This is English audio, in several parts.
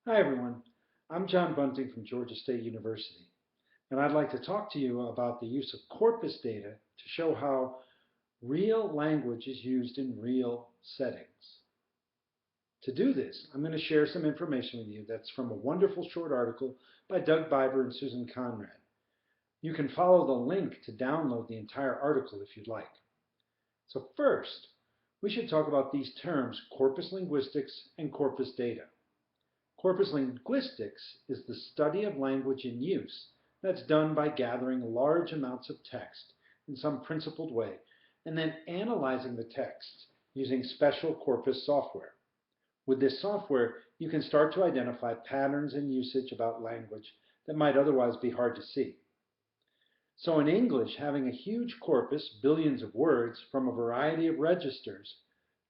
Hi everyone, I'm John Bunting from Georgia State University, and I'd like to talk to you about the use of corpus data to show how real language is used in real settings. To do this, I'm going to share some information with you that's from a wonderful short article by Doug Biber and Susan Conrad. You can follow the link to download the entire article if you'd like. So first, we should talk about these terms corpus linguistics and corpus data. Corpus linguistics is the study of language in use that's done by gathering large amounts of text in some principled way and then analyzing the text using special corpus software. With this software, you can start to identify patterns in usage about language that might otherwise be hard to see. So in English, having a huge corpus, billions of words from a variety of registers,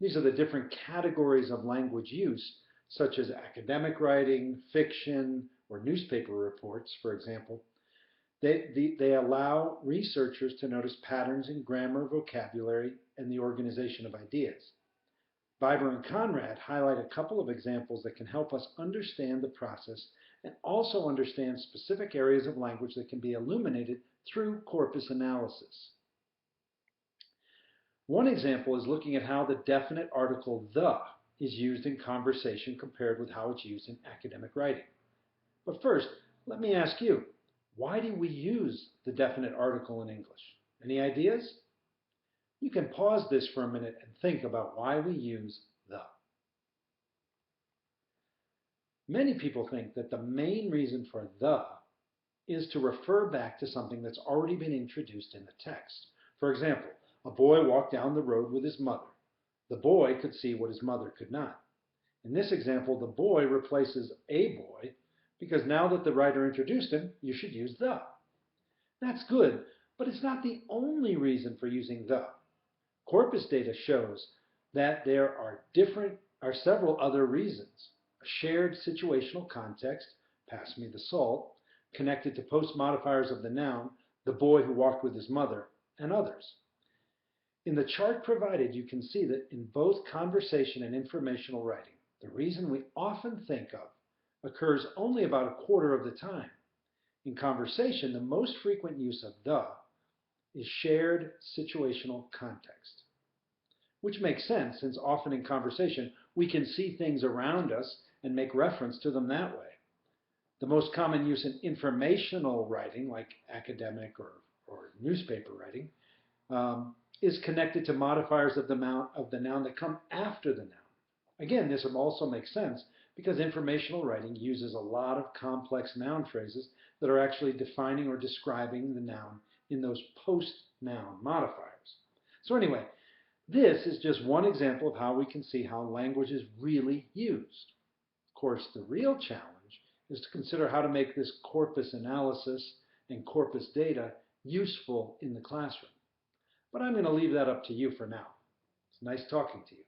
these are the different categories of language use, such as academic writing, fiction, or newspaper reports, for example. They allow researchers to notice patterns in grammar, vocabulary, and the organization of ideas. Biber and Conrad highlight a couple of examples that can help us understand the process and also understand specific areas of language that can be illuminated through corpus analysis. One example is looking at how the definite article the is used in conversation compared with how it's used in academic writing. But first, let me ask you, why do we use the definite article in English? Any ideas? You can pause this for a minute and think about why we use the. Many people think that the main reason for the is to refer back to something that's already been introduced in the text. For example, a boy walked down the road with his mother. The boy could see what his mother could not. In this example, the boy replaces a boy because now that the writer introduced him, you should use the. That's good, but it's not the only reason for using the. Corpus data shows that there are several other reasons. A shared situational context, pass me the salt, connected to post-modifiers of the noun, the boy who walked with his mother, and others. In the chart provided, you can see that in both conversation and informational writing, the reason we often think of occurs only about a quarter of the time. In conversation, the most frequent use of the is shared situational context, which makes sense since often in conversation we can see things around us and make reference to them that way. The most common use in informational writing, like academic or newspaper writing, is connected to modifiers of the noun that come after the noun. Again, this also makes sense because informational writing uses a lot of complex noun phrases that are actually defining or describing the noun in those post-noun modifiers. So anyway, this is just one example of how we can see how language is really used. Of course, the real challenge is to consider how to make this corpus analysis and corpus data useful in the classroom. But I'm going to leave that up to you for now. It's nice talking to you.